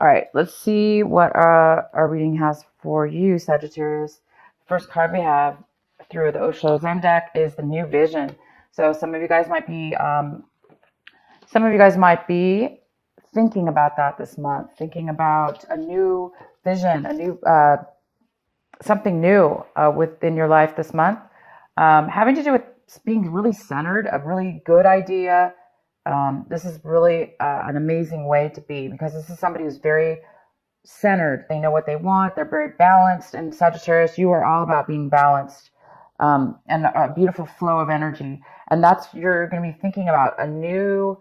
All right, let's see what our reading has for you, Sagittarius. The first card we have through the Osho Zen deck is the New Vision. So some of you guys might be thinking about that this month, thinking about a new vision, a new something new within your life this month, having to do with being really centered, a really good idea. This is really an amazing way to be, because this is somebody who's very centered. They know what they want. They're very balanced. And Sagittarius, you are all about being balanced, and a beautiful flow of energy. And you're going to be thinking about a new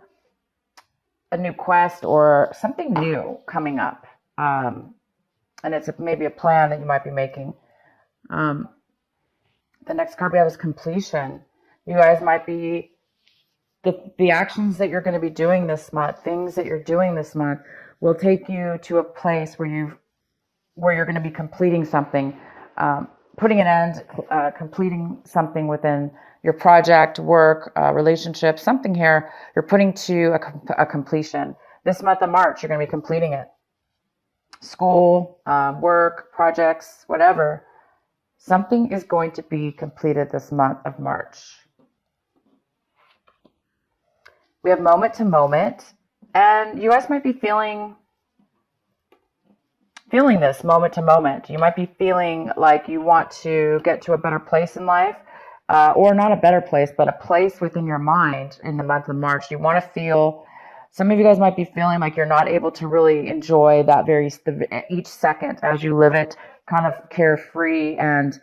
quest or something new coming up. And it's maybe a plan that you might be making. The next card we have is completion. You guys might be, the actions that you're going to be doing this month, things that you're doing this month, will take you to a place where you're going to be completing something, putting an end, completing something within your project, work, relationship, something here you're putting to a completion. This month of March, you're going to be completing it. School, work, projects, whatever. Something is going to be completed this month of March. We have moment to moment, and you guys might be feeling this moment to moment. You might be feeling like you want to get to a better place in life, or not a better place, but a place within your mind in the month of March. You want to feel, some of you guys might be feeling like you're not able to really enjoy that each second as you live it, kind of carefree and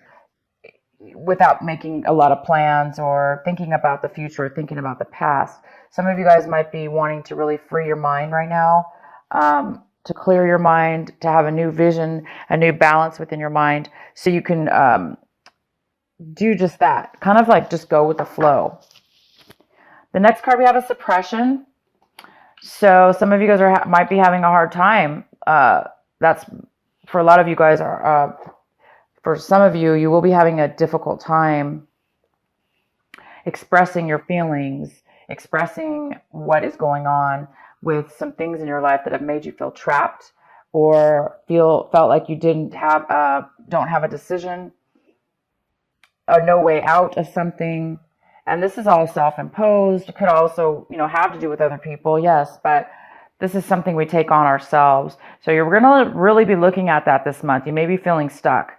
without making a lot of plans or thinking about the future or thinking about the past. Some of you guys might be wanting to really free your mind right now, to clear your mind, to have a new vision, a new balance within your mind, so you can do just that, kind of like just go with the flow. The next card we have is suppression. So some of you guys might be having a hard time. That's for a lot of you guys for some of you, you will be having a difficult time expressing your feelings, expressing what is going on with some things in your life that have made you feel trapped, or felt like you don't have a decision, or no way out of something. And this is all self-imposed. It could also, have to do with other people, yes, but this is something we take on ourselves. So you're going to really be looking at that this month. You may be feeling stuck,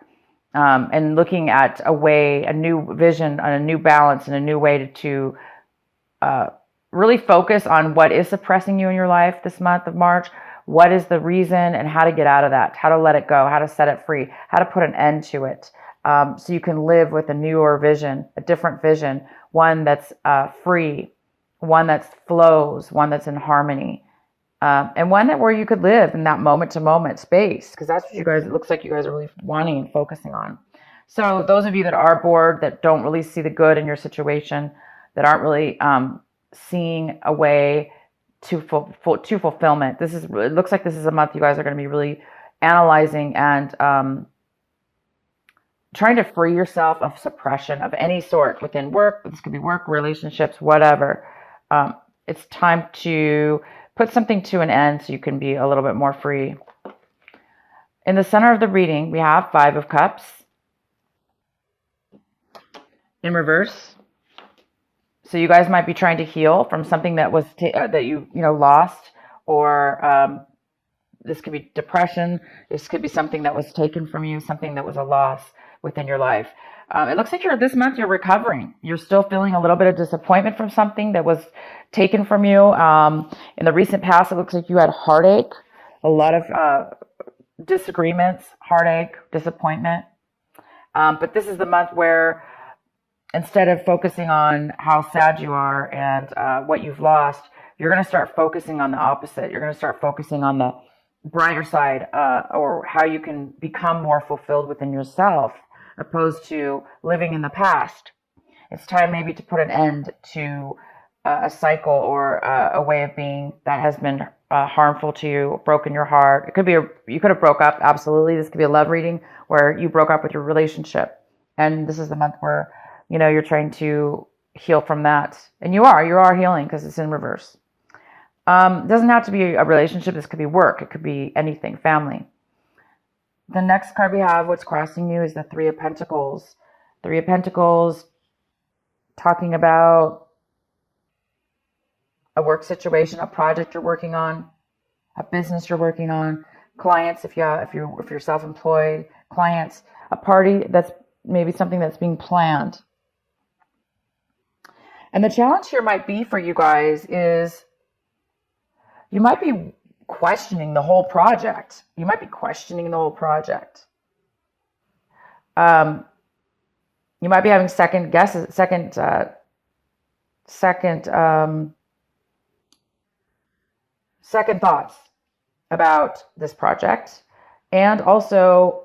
and looking at a new vision, and a new balance, and a new way to really focus on what is suppressing you in your life this month of March. What is the reason, and how to get out of that, how to let it go, how to set it free, how to put an end to it, so you can live with a newer vision, a different vision, one that's free, one that flows, one that's in harmony, and one where you could live in that moment-to-moment space, because that's what it looks like you guys are really wanting and focusing on. So those of you that are bored, that don't really see the good in your situation, that aren't really seeing a way to fulfillment, it looks like this is a month you guys are going to be really analyzing and trying to free yourself of suppression of any sort within work. This could be work, relationships, whatever. It's time to put something to an end so you can be a little bit more free. In the center of the reading, we have Five of Cups in reverse. So you guys might be trying to heal from something that was that you lost, or this could be depression. This could be something that was taken from you, something that was a loss within your life. It looks like this month you're recovering. You're still feeling a little bit of disappointment from something that was taken from you. In the recent past, it looks like you had heartache, a lot of disagreements, heartache, disappointment. But this is the month where, instead of focusing on how sad you are and what you've lost, you're going to start focusing on the opposite. You're going to start focusing on the brighter side, or how you can become more fulfilled within yourself, opposed to living in the past. It's time maybe to put an end to a cycle or a way of being that has been harmful to you, broken your heart. It could be you could have broke up. Absolutely. This could be a love reading where you broke up with your relationship. And this is the month where, you're trying to heal from that. And you are healing, because it's in reverse. Doesn't have to be a relationship. This could be work. It could be anything, family. The next card we have, what's crossing you, is the Three of Pentacles. Three of Pentacles, talking about a work situation, a project you're working on, a business you're working on, clients if you're self-employed, clients, a party that's maybe something that's being planned. And the challenge here might be for you guys is you might be questioning the whole project. You might be questioning the whole project. You might be having second guesses, second thoughts about this project. And also,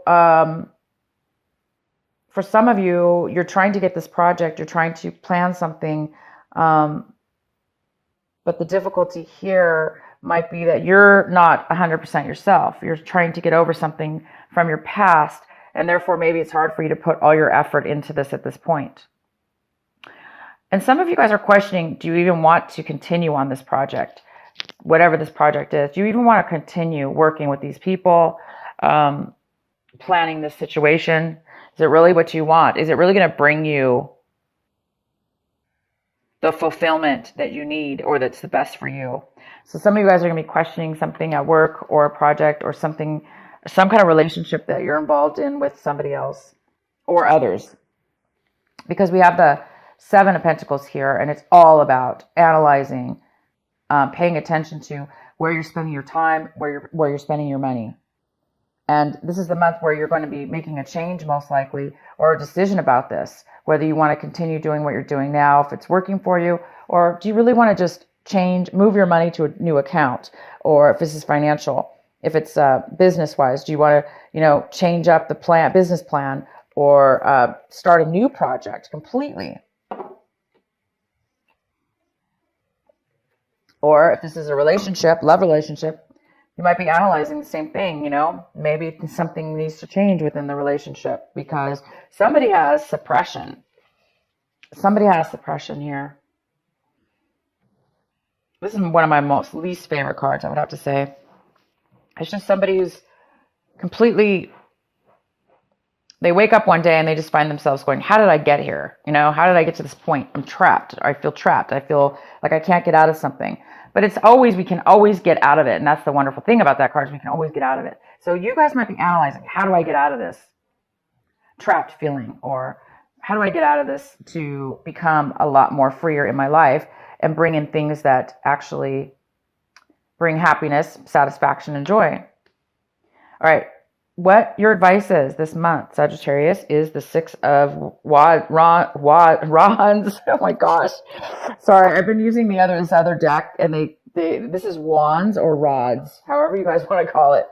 for some of you, you're trying to get this project, you're trying to plan something, but the difficulty here might be that you're not 100% yourself. You're trying to get over something from your past, and therefore maybe it's hard for you to put all your effort into this at this point. And some of you guys are questioning, do you even want to continue on this project? Whatever this project is, do you even want to continue working with these people, planning this situation? Is it really what you want? Is it really going to bring you the fulfillment that you need or that's the best for you? So some of you guys are going to be questioning something at work or a project or something, some kind of relationship that you're involved in with somebody else or others. Because we have the Seven of Pentacles here, and it's all about analyzing, paying attention to where you're spending your time, where you're spending your money. And this is the month where you're going to be making a change, most likely, or a decision about this, whether you want to continue doing what you're doing now, if it's working for you, or do you really want to just move your money to a new account, or if this is financial, if it's business-wise, do you want to, change up the business plan, or start a new project completely? Or if this is a relationship, love relationship, you might be analyzing the same thing, maybe something needs to change within the relationship because somebody has suppression. Somebody has suppression here. This is one of my least favorite cards, I would have to say. It's just somebody who's completely, they wake up one day and they just find themselves going, how did I get here? How did I get to this point? I'm trapped. I feel trapped. I feel like I can't get out of something. But we can always get out of it. And that's the wonderful thing about that card, is we can always get out of it. So you guys might be analyzing, how do I get out of this trapped feeling? Or how do I get out of this to become a lot more freer in my life and bring in things that actually bring happiness, satisfaction, and joy? All right. What your advice is this month, Sagittarius, is the Six of Wands. Oh my gosh. Sorry, I've been using this other deck, and this is Wands or Rods, however you guys want to call it.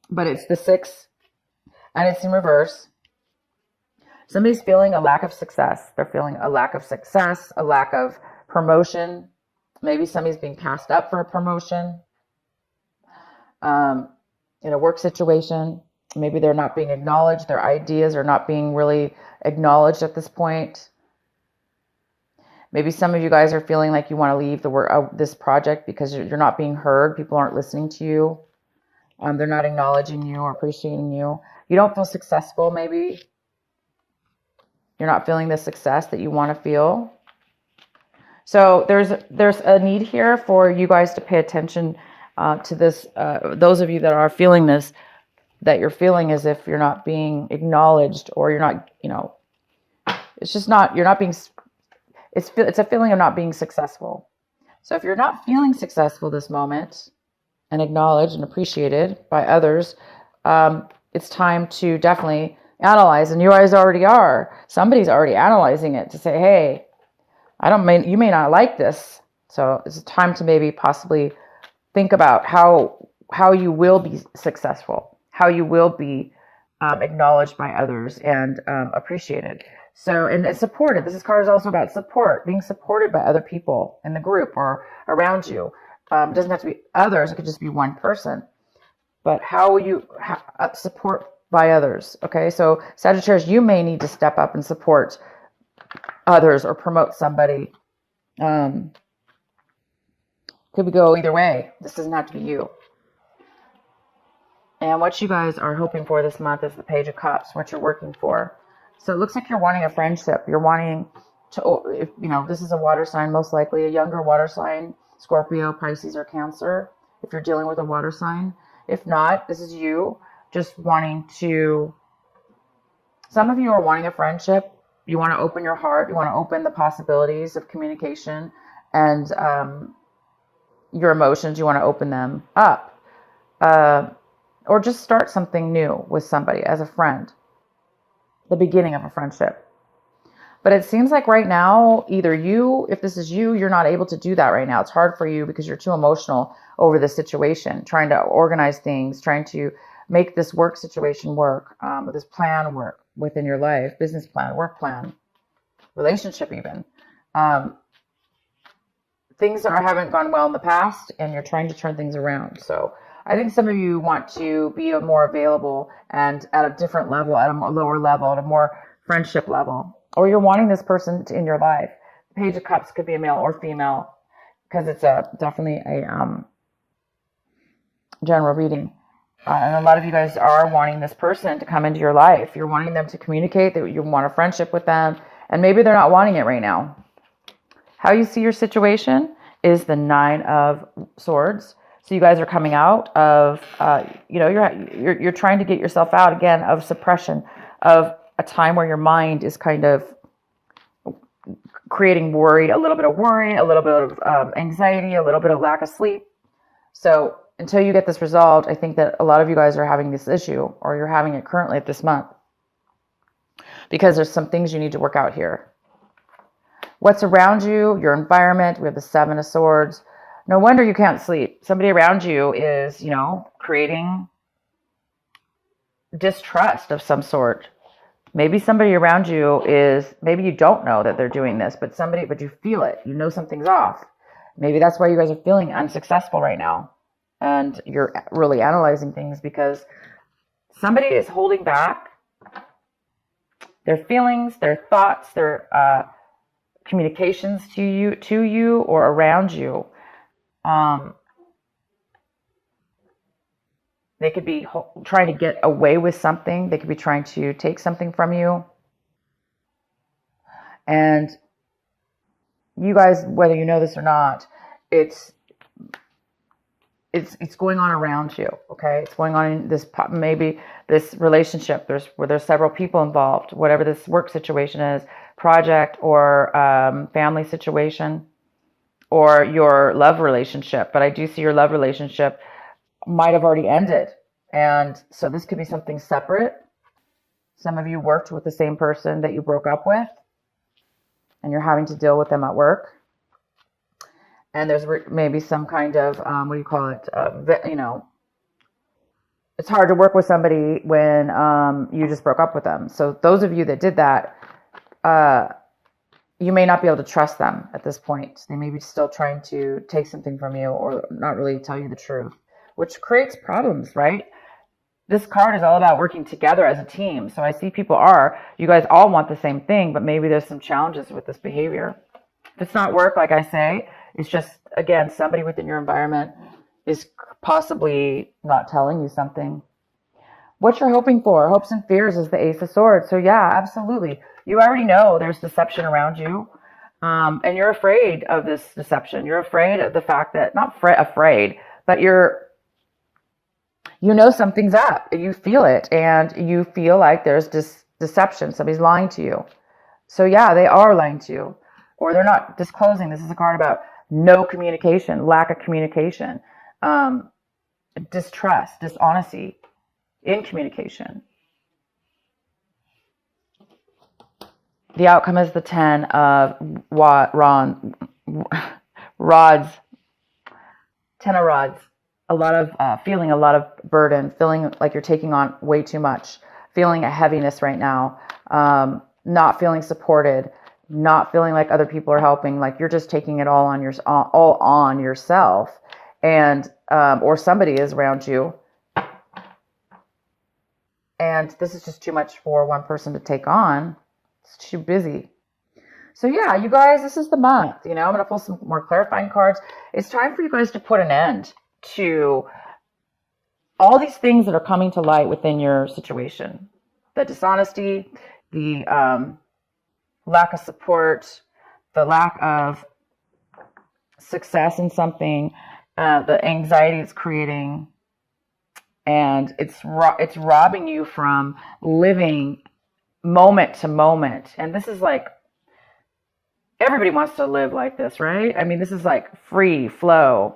But it's the Six, and it's in reverse. Somebody's feeling a lack of success. They're feeling a lack of success, a lack of promotion. Maybe somebody's being passed up for a promotion. In a work situation, maybe they're not being acknowledged. Their ideas are not being really acknowledged at this point. Maybe some of you guys are feeling like you want to leave this project because you're not being heard. People aren't listening to you. They're not acknowledging you or appreciating you. You don't feel successful, maybe. You're not feeling the success that you want to feel. So there's a need here for you guys to pay attention to this, those of you that are feeling this, that you're feeling as if you're not being acknowledged, or you're not, it's just not, you're not being, it's a feeling of not being successful. So if you're not feeling successful this moment and acknowledged and appreciated by others, it's time to definitely analyze, and you guys already are. Somebody's already analyzing it to say, hey, you may not like this. So it's time to maybe possibly think about how you will be successful, how you will be acknowledged by others and appreciated. So, and supported. This card is also about support, being supported by other people in the group or around you. It doesn't have to be others. It could just be one person. But how will you support by others? Okay, so Sagittarius, you may need to step up and support others or promote somebody. Because Could go either way. This doesn't have to be you. And what you guys are hoping for this month is the Page of Cups, what you're working for. So it looks like you're wanting a friendship. You're wanting to, if, you know, this is a water sign, most likely a younger water sign, Scorpio, Pisces, or Cancer, if you're dealing with a water sign. If not, this is you just wanting to, some of you are wanting a friendship. You want to open your heart. You want to open the possibilities of communication and your emotions. You want to open them up. Or just start something new with somebody as a friend. The beginning of a friendship. But it seems like right now, either you, if this is you, you're not able to do that right now. It's hard for you because you're too emotional over the situation, trying to organize things, trying to make this work situation work, this plan work within your life, business plan, work plan, relationship even. Things haven't gone well in the past, and you're trying to turn things around. So I think some of you want to be more available and at a different level, at a lower level, at a more friendship level. Or you're wanting this person in your life. The Page of Cups could be a male or female because it's definitely a general reading. And a lot of you guys are wanting this person to come into your life. You're wanting them to communicate, that you want a friendship with them, and maybe they're not wanting it right now. How you see your situation is the 9 of Swords. So you guys are coming out of, you're trying to get yourself out again of suppression, of a time where your mind is kind of creating worry, a little bit of anxiety, a little bit of lack of sleep. So until you get this resolved, I think that a lot of you guys are having this issue, or you're having it currently at this month, because there's some things you need to work out here. What's around you, your environment, we have the 7 of Swords. No wonder you can't sleep. Somebody around you is, creating distrust of some sort. Maybe somebody around you is, maybe you don't know that they're doing this, but you feel it. You know something's off. Maybe that's why you guys are feeling unsuccessful right now. And you're really analyzing things because somebody is holding back their feelings, their thoughts, their communications to you or around you. They could be trying to get away with something. They could be trying to take something from you. And you guys, whether you know this or not, it's going on around you, okay? It's going on in maybe this relationship. Where there's several people involved, whatever this work situation is, project or family situation, or your love relationship. But I do see your love relationship might have already ended. And so this could be something separate. Some of you worked with the same person that you broke up with, and you're having to deal with them at work. And there's maybe some kind of, it's hard to work with somebody when you just broke up with them. So those of you that did that, you may not be able to trust them at this point. They may be still trying to take something from you or not really tell you the truth, which creates problems, right? This card is all about working together as a team. So I see you guys all want the same thing, but maybe there's some challenges with this behavior. If it's not work, like I say, it's just, again, somebody within your environment is possibly not telling you something. What you're hoping for, hopes and fears, is the Ace of Swords. So yeah, absolutely. You already know there's deception around you. And you're afraid of this deception. You're afraid of the fact that, not afraid, but something's up. You feel it, and you feel like there's this deception. Somebody's lying to you. So yeah, they are lying to you, or they're not disclosing. This is a card about no communication, lack of communication, distrust, dishonesty in communication. The outcome is the 10 of rods. 10 of rods. A lot of feeling a lot of burden, feeling like you're taking on way too much, feeling a heaviness right now, not feeling supported, not feeling like other people are helping, like you're just taking it all on yourself, and or somebody is around you, and this is just too much for one person to take on. It's too busy. So yeah, you guys, this is the month. I'm going to pull some more clarifying cards. It's time for you guys to put an end to all these things that are coming to light within your situation. The dishonesty, the lack of support, the lack of success in something, the anxiety it's creating, and it's robbing you from living moment to moment. And this is like, everybody wants to live like this, right? I mean, this is like free flow.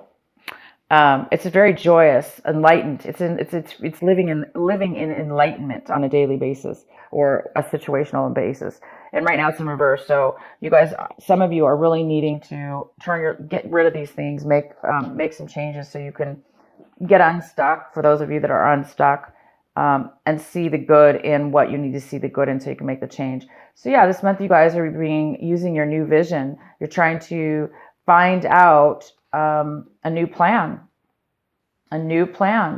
It's very joyous, enlightened. It's living in enlightenment on a daily basis or a situational basis. And right now it's in reverse. So you guys, some of you are really needing to get rid of these things, make some changes so you can get unstuck. For those of you that are unstuck, and see the good in what you need to see the good in so you can make the change. So yeah, this month you guys are using your new vision. You're trying to find out a new plan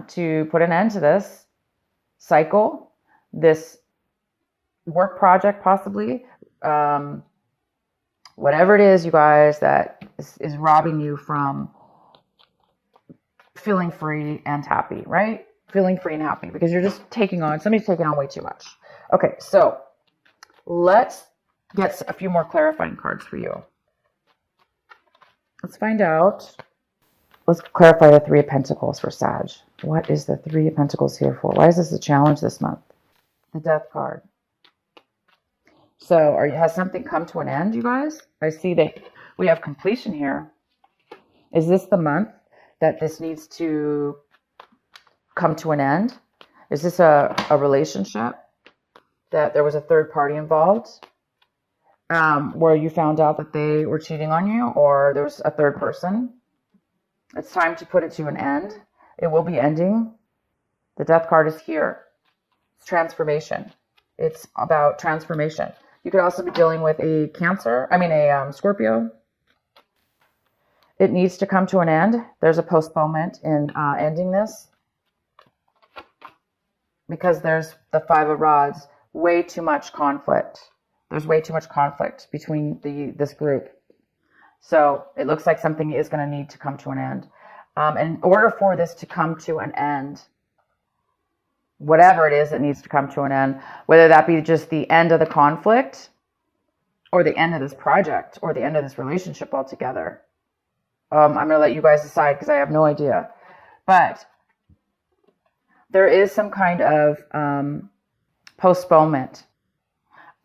to put an end to this cycle, this work project, possibly, whatever it is, you guys, that is robbing you from feeling free and happy, right? Feeling free and happy because you're just somebody's taking on way too much. Okay, so let's get a few more clarifying cards for you. Let's find out. Let's clarify the Three of Pentacles for Sag. What is the Three of Pentacles here for? Why is this a challenge this month? The Death card. So has something come to an end, you guys? I see that we have completion here. Is this the month that this needs to come to an end? Is this a relationship that there was a third party involved, where you found out that they were cheating on you, or there was a third person? It's time to put it to an end. It will be ending. The Death card is here. It's transformation. It's about transformation. You could also be dealing with a Scorpio. It needs to come to an end. There's a postponement in ending this because there's the Five of Rods. Way too much conflict. There's way too much conflict between this group. So it looks like something is going to need to come to an end. And in order for this to come to an end, whatever it is that needs to come to an end, whether that be just the end of the conflict or the end of this project or the end of this relationship altogether, I'm going to let you guys decide because I have no idea. But there is some kind of postponement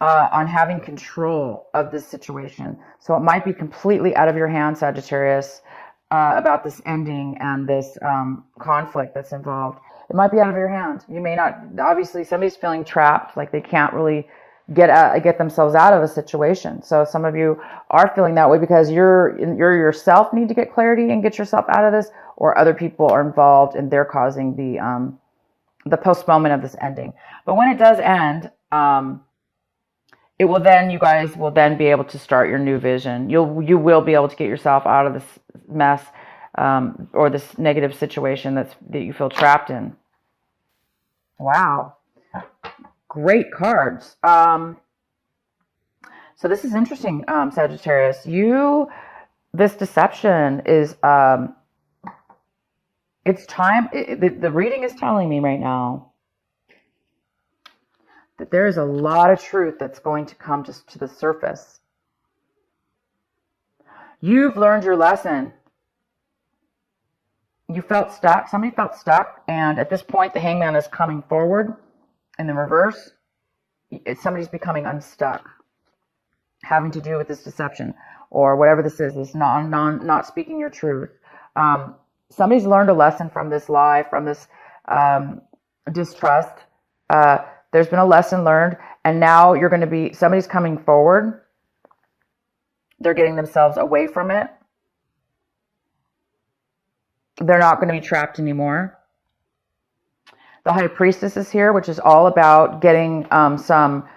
on having control of this situation. So it might be completely out of your hands, Sagittarius, about this ending and this conflict that's involved. It might be out of your hand. You may not, obviously somebody's feeling trapped, like they can't really get themselves out of a situation. So some of you are feeling that way because you're yourself need to get clarity and get yourself out of this, or other people are involved and they're causing the postponement of this ending. But when it does end, you guys will then be able to start your new vision. You will be able to get yourself out of this mess, or this negative situation that you feel trapped in. Wow. Great cards. So this is interesting, Sagittarius. This deception is, it's time. The reading is telling me right now that there is a lot of truth that's going to come just to the surface. You've learned your lesson. You felt stuck. Somebody felt stuck. And at this point, the Hangman is coming forward in the reverse. Somebody's becoming unstuck, having to do with this deception or whatever this is, this not speaking your truth. Somebody's learned a lesson from this lie, from this distrust. There's been a lesson learned, and now somebody's coming forward. They're getting themselves away from it. They're not going to be trapped anymore. The High Priestess is here, which is all about getting some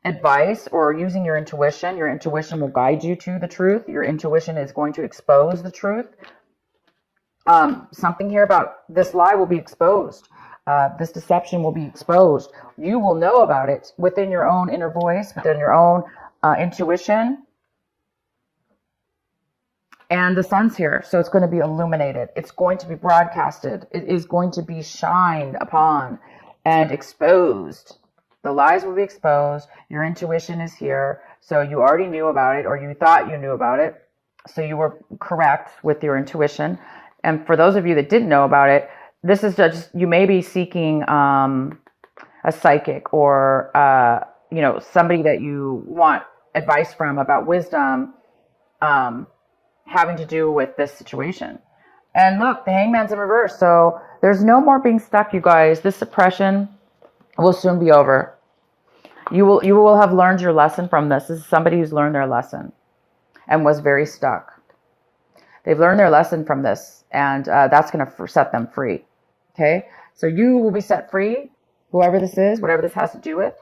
advice or using your intuition. Your intuition will guide you to the truth. Your intuition is going to expose the truth. Something here about this lie will be exposed. This deception will be exposed. You will know about it within your own inner voice, within your own intuition. And the sun's here, so it's going to be illuminated. It's going to be broadcasted. It is going to be shined upon and exposed. The lies will be exposed. Your intuition is here, so you already knew about it, or you thought you knew about it. So you were correct with your intuition. And for those of you that didn't know about it, this is just, you may be seeking a psychic or somebody that you want advice from about wisdom, having to do with this situation. And look, the Hangman's in reverse. So there's no more being stuck, you guys. This suppression will soon be over. You will have learned your lesson from this. This is somebody who's learned their lesson and was very stuck. They've learned their lesson from this, and that's going to set them free. Okay? So you will be set free, whoever this is, whatever this has to do with.